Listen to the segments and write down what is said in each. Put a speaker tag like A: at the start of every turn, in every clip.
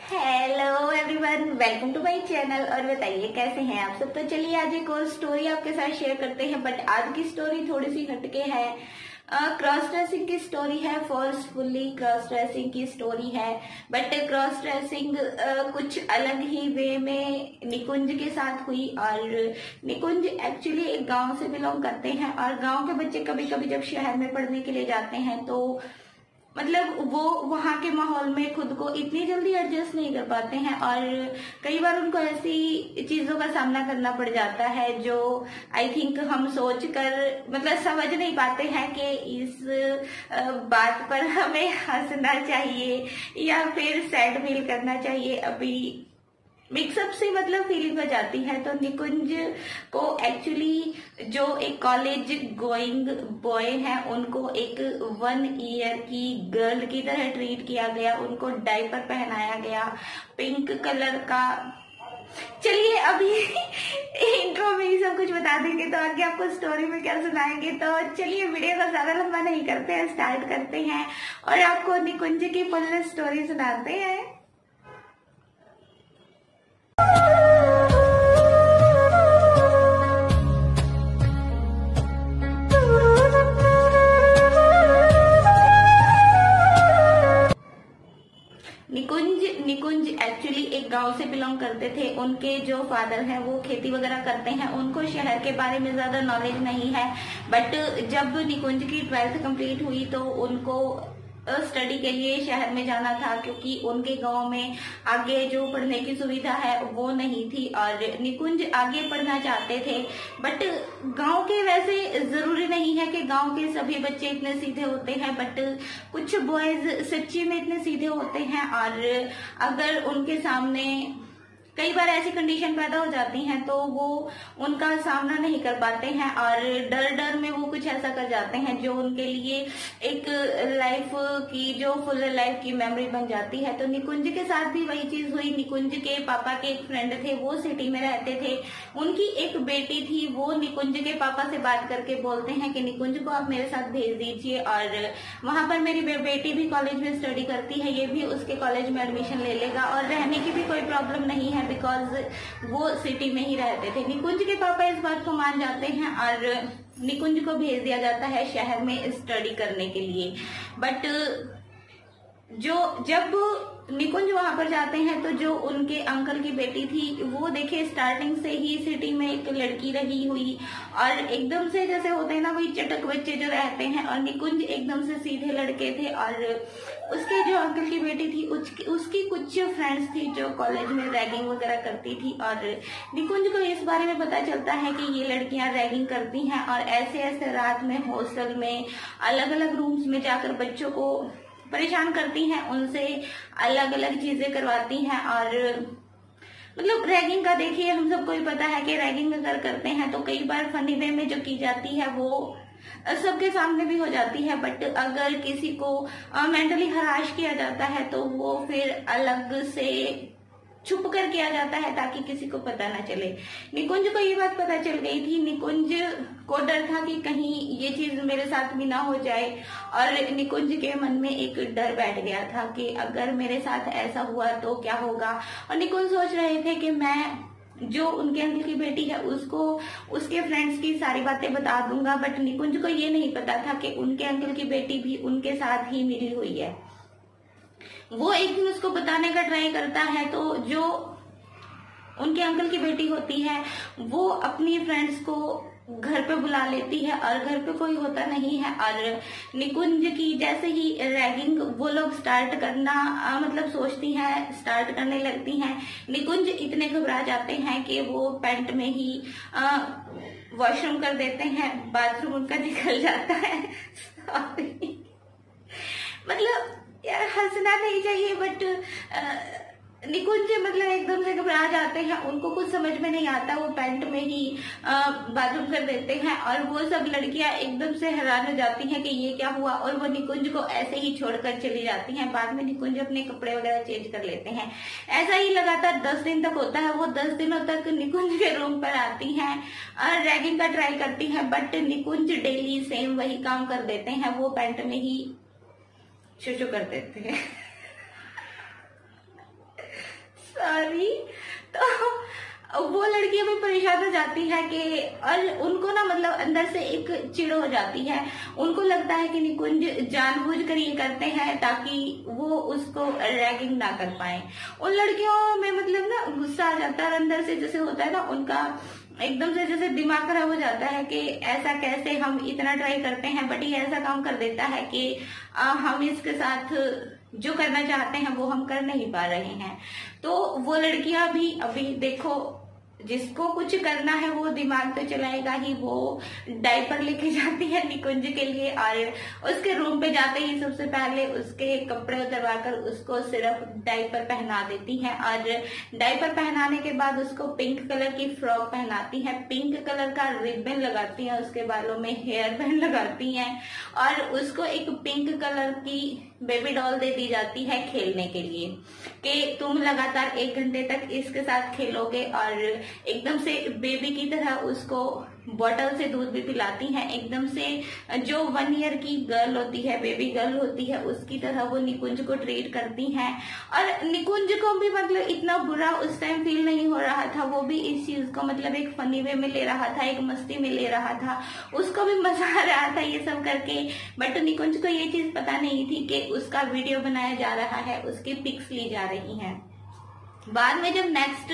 A: Hello everyone, welcome to my channel. और बताइए कैसे हैं आप सब। तो चलिए आज एक और स्टोरी आपके साथ शेयर करते हैं। बट आज की स्टोरी थोड़ी सी हटके है। क्रॉस ड्रेसिंग की स्टोरी है, फोर्सफुली क्रॉस ड्रेसिंग की स्टोरी है। बट क्रॉस ड्रेसिंग कुछ अलग ही वे में निकुंज के साथ हुई। और निकुंज एक्चुअली एक गांव से बिलोंग करते हैं और गांव के बच्चे कभी कभी जब शहर में पढ़ने के लिए जाते हैं तो मतलब वो वहाँ के माहौल में खुद को इतनी जल्दी एडजस्ट नहीं कर पाते हैं और कई बार उनको ऐसी चीजों का सामना करना पड़ जाता है जो आई थिंक हम सोच कर मतलब समझ नहीं पाते हैं कि इस बात पर हमें हंसना चाहिए या फिर सैड फील करना चाहिए। अभी मिक्सअप से मतलब फीलिंग हो जाती है। तो निकुंज को एक्चुअली जो एक कॉलेज गोइंग बॉय है उनको एक 1 ईयर की गर्ल की तरह ट्रीट किया गया। उनको डायपर पहनाया गया पिंक कलर का। चलिए अभी इंट्रो में ही सब कुछ बता देंगे तो आगे आपको स्टोरी में क्या सुनाएंगे। तो चलिए वीडियो को ज्यादा लंबा नहीं करते हैं, स्टार्ट करते हैं और आपको निकुंज की फुल स्टोरी सुनाते हैं। निकुंज एक्चुअली एक गांव से बिलोंग करते थे। उनके जो फादर हैं वो खेती वगैरह करते हैं। उनको शहर के बारे में ज्यादा नॉलेज नहीं है। बट जब निकुंज की 12th कंप्लीट हुई तो उनको स्टडी के लिए शहर में जाना था क्योंकि उनके गांव में आगे जो पढ़ने की सुविधा है वो नहीं थी और निकुंज आगे पढ़ना चाहते थे। बट गांव के वैसे जरूरी नहीं है कि गांव के सभी बच्चे इतने सीधे होते हैं। बट कुछ बॉयज सच्ची में इतने सीधे होते हैं और अगर उनके सामने कई बार ऐसी कंडीशन पैदा हो जाती हैं तो वो उनका सामना नहीं कर पाते हैं और डर में वो कुछ ऐसा कर जाते हैं जो उनके लिए एक लाइफ की जो फुल लाइफ की मेमोरी बन जाती है। तो निकुंज के साथ भी वही चीज हुई। निकुंज के पापा के एक फ्रेंड थे, वो सिटी में रहते थे। उनकी एक बेटी थी। वो निकुंज के पापा से बात करके बोलते हैं कि निकुंज को आप मेरे साथ भेज दीजिए और वहां पर मेरी बेटी भी कॉलेज में स्टडी करती है, ये भी उसके कॉलेज में एडमिशन ले लेगा और रहने की भी कोई प्रॉब्लम नहीं है बिकॉज वो सिटी में ही रहते थे। निकुंज के पापा इस बात को मान जाते हैं और निकुंज को भेज दिया जाता है शहर में स्टडी करने के लिए। बट जब निकुंज वहां पर जाते हैं तो जो उनके अंकल की बेटी थी वो देखे स्टार्टिंग से ही सिटी में एक लड़की रही हुई और एकदम से जैसे होते हैं ना वही चटक बच्चे जो रहते हैं और निकुंज एकदम से सीधे लड़के थे। और उसके जो अंकल की बेटी थी उसकी कुछ फ्रेंड्स थी जो कॉलेज में रैगिंग वगैरह करती थी और निकुंज को इस बारे में पता चलता है कि ये लड़कियां रैगिंग करती हैं और ऐसे ऐसे रात में हॉस्टल में अलग अलग रूम्स में जाकर बच्चों को परेशान करती हैं, उनसे अलग अलग चीजें करवाती हैं। और मतलब रैगिंग का देखिए हम सबको ही पता है कि रैगिंग अगर करते हैं तो कई बार फनी वे में जो की जाती है वो सबके सामने भी हो जाती है। बट अगर किसी को मेंटली हराश किया जाता है तो वो फिर अलग से छुप कर किया जाता है ताकि किसी को पता ना चले। निकुंज को ये बात पता चल गई थी। निकुंज को डर था कि कहीं ये चीज मेरे साथ भी ना हो जाए और निकुंज के मन में एक डर बैठ गया था कि अगर मेरे साथ ऐसा हुआ तो क्या होगा। और निकुंज सोच रहे थे कि मैं जो उनके अंकल की बेटी है उसको उसके फ्रेंड्स की सारी बातें बता दूंगा। बट निकुंज को ये नहीं पता था कि उनके अंकल की बेटी भी उनके साथ ही मिली हुई है। वो एक दिन उसको बताने का ट्राई करता है तो जो उनके अंकल की बेटी होती है वो अपनी फ्रेंड्स को घर पे बुला लेती है और घर पे कोई होता नहीं है। और निकुंज की जैसे ही रैगिंग वो लोग स्टार्ट करना मतलब सोचती हैं, स्टार्ट करने लगती हैं। निकुंज इतने घबरा जाते हैं कि वो पैंट में ही वॉशरूम कर देते हैं, बाथरूम उनका निकल जाता है। मतलब यार हंसना नहीं चाहिए बट निकुंज मतलब एकदम से घबरा जाते हैं, उनको कुछ समझ में नहीं आता। वो पैंट में ही बाथरूम कर देते हैं और वो सब लड़कियां एकदम से हैरान हो जाती हैं कि ये क्या हुआ और वो निकुंज को ऐसे ही छोड़कर चली जाती हैं। बाद में निकुंज अपने कपड़े वगैरह चेंज कर लेते हैं। ऐसा ही लगातार 10 दिन तक होता है। वो 10 दिनों तक निकुंज के रूम पर आती हैं और रैगिंग का ट्राई करती हैं। बट निकुंज डेली सेम वही काम कर देते हैं, वो पैंट में ही शुशु कर देते हैं। सॉरी। तो वो लड़की अभी परेशान हो जाती है कि, और उनको ना मतलब अंदर से एक चिढ़ हो जाती है। उनको लगता है कि निकुंज जानबूझकर ये करते हैं ताकि वो उसको रैगिंग ना कर पाए। उन लड़कियों में मतलब ना गुस्सा आ जाता है, अंदर से जैसे होता है ना उनका एकदम से जैसे दिमाग खराब हो जाता है कि ऐसा कैसे, हम इतना ट्राई करते हैं बट ये ऐसा काम कर देता है कि हम इसके साथ जो करना चाहते हैं वो हम कर नहीं पा रहे हैं। तो वो लड़कियां भी अभी देखो, जिसको कुछ करना है वो दिमाग तो चलाएगा ही। वो डायपर लेके जाती है निकुंज के लिए और उसके रूम पे जाते ही सबसे पहले उसके कपड़े उतरवाकर उसको सिर्फ डायपर पहना देती है, और डायपर पहनाने के बाद उसको पिंक कलर की फ्रॉक पहनाती है, पिंक कलर का रिबन लगाती है, उसके बालों में हेयर बैंड लगाती है और उसको एक पिंक कलर की बेबी डॉल दे दी जाती है खेलने के लिए कि तुम लगातार 1 घंटे तक इसके साथ खेलोगे। और एकदम से बेबी की तरह उसको बॉटल से दूध भी पिलाती हैं, एकदम से जो 1 ईयर की गर्ल होती है, बेबी गर्ल होती है, उसकी तरह वो निकुंज को ट्रीट करती हैं। और निकुंज को भी मतलब इतना बुरा उस टाइम फील नहीं हो रहा था, वो भी इस चीज को मतलब एक फनी वे में ले रहा था, एक मस्ती में ले रहा था, उसको भी मजा आ रहा था ये सब करके। बट निकुंज को ये चीज पता नहीं थी कि उसका वीडियो बनाया जा रहा है, उसकी पिक्स ली जा रही हैं। बाद में जब नेक्स्ट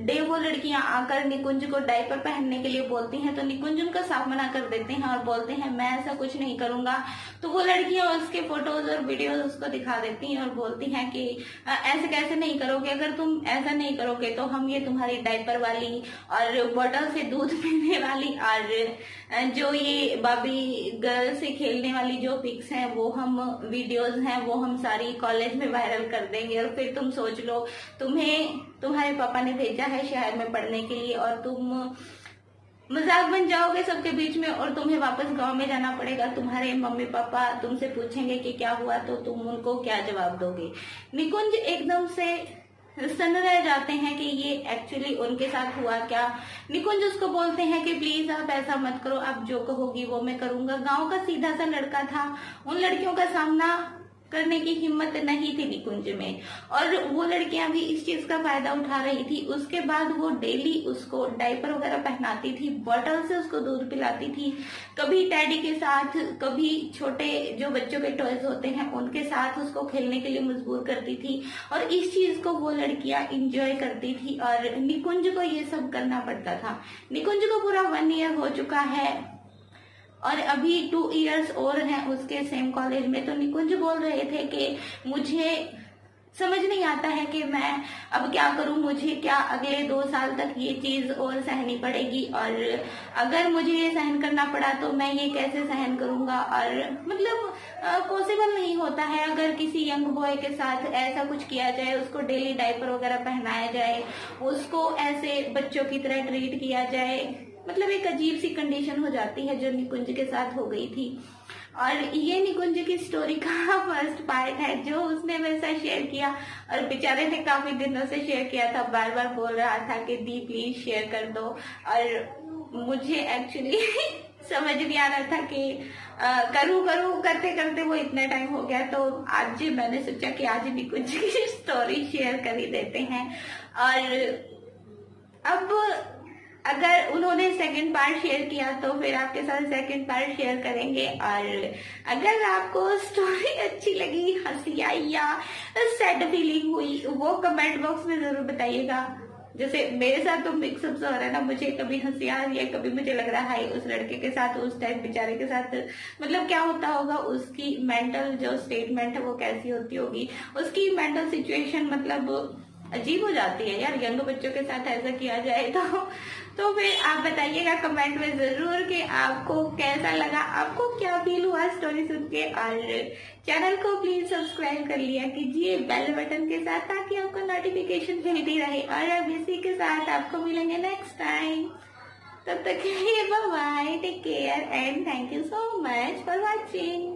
A: डे वो लड़कियां आकर निकुंज को डायपर पहनने के लिए बोलती हैं तो निकुंज उनका साफ मना कर देते हैं और बोलते हैं मैं ऐसा कुछ नहीं करूंगा। तो वो लड़कियां उसके फोटोज और वीडियोज उसको दिखा देती हैं और बोलती हैं कि ऐसे कैसे नहीं करोगे, अगर तुम ऐसा नहीं करोगे तो हम ये तुम्हारी डायपर वाली और बॉटल से दूध पीने वाली और जो ये बाबी गर्ल से खेलने वाली जो पिक्स हैं वो हम वीडियोज हैं वो हम सारी कॉलेज में वायरल कर देंगे। और फिर तुम सोच लो, तुम्हें तुम्हारे पापा ने भेजा है शहर में पढ़ने के लिए और तुम मजाक बन जाओगे सबके बीच में और तुम्हें वापस गांव में जाना पड़ेगा। तुम्हारे मम्मी पापा तुमसे पूछेंगे कि क्या हुआ तो तुम उनको क्या जवाब दोगे। निकुंज एकदम से सन रह जाते हैं कि ये एक्चुअली उनके साथ हुआ क्या। निकुंज उसको बोलते हैं कि प्लीज आप ऐसा मत करो, आप जो कहोगी वो मैं करूंगा। गांव का सीधा सा लड़का था, उन लड़कियों का सामना करने की हिम्मत नहीं थी निकुंज में और वो लड़कियां भी इस चीज का फायदा उठा रही थी। उसके बाद वो डेली उसको डायपर वगैरह पहनाती थी, बॉटल से उसको दूध पिलाती थी, कभी टैडी के साथ, कभी छोटे जो बच्चों के टॉयज होते हैं उनके साथ उसको खेलने के लिए मजबूर करती थी और इस चीज को वो लड़कियां इंजॉय करती थी और निकुंज को ये सब करना पड़ता था। निकुंज को पूरा 1 ईयर हो चुका है और अभी 2 इयर्स और हैं उसके सेम कॉलेज में। तो निकुंज बोल रहे थे कि मुझे समझ नहीं आता है कि मैं अब क्या करूं, मुझे क्या अगले 2 साल तक ये चीज और सहनी पड़ेगी और अगर मुझे ये सहन करना पड़ा तो मैं ये कैसे सहन करूंगा। और मतलब पॉसिबल नहीं होता है अगर किसी यंग बॉय के साथ ऐसा कुछ किया जाए, उसको डेली डायपर वगैरह पहनाया जाए, उसको ऐसे बच्चों की तरह ट्रीट किया जाए। मतलब एक अजीब सी कंडीशन हो जाती है जो निकुंज के साथ हो गई थी। और ये निकुंज की स्टोरी का फर्स्ट पार्ट है जो उसने मेरे साथ शेयर किया और बेचारे ने काफी दिनों से शेयर किया था, बार बार बोल रहा था कि दी प्लीज शेयर कर दो। और मुझे एक्चुअली समझ नहीं आ रहा था कि करूं करते करते वो इतना टाइम हो गया। तो आज मैंने सोचा कि आज निकुंज की स्टोरी शेयर कर ही देते हैं। और अब अगर उन्होंने सेकंड पार्ट शेयर किया तो फिर आपके साथ सेकंड पार्ट शेयर करेंगे। और अगर आपको स्टोरी अच्छी लगी, हंसी आई या सैड फीलिंग हुई वो कमेंट बॉक्स में जरूर बताइएगा। जैसे मेरे साथ तो मिक्सअप हो रहा है ना, मुझे कभी हंसी आ रही है, कभी मुझे लग रहा है उस लड़के के साथ, उस टाइम बेचारे के साथ मतलब क्या होता होगा, उसकी मेंटल जो स्टेटमेंट है वो कैसी होती होगी, उसकी मेंटल सिचुएशन मतलब अजीब हो जाती है यार। यंग बच्चों के साथ ऐसा किया जाए तो फिर आप बताइएगा कमेंट में जरूर कि आपको कैसा लगा, आपको क्या फील हुआ स्टोरी सुन के। और चैनल को प्लीज सब्सक्राइब कर लिया कीजिए बेल बटन के साथ ताकि आपको नोटिफिकेशन मिलती रहे। और अब इसी के साथ आपको मिलेंगे नेक्स्ट टाइम, तब तक के लिए bye bye, take care and thank you so much for watching.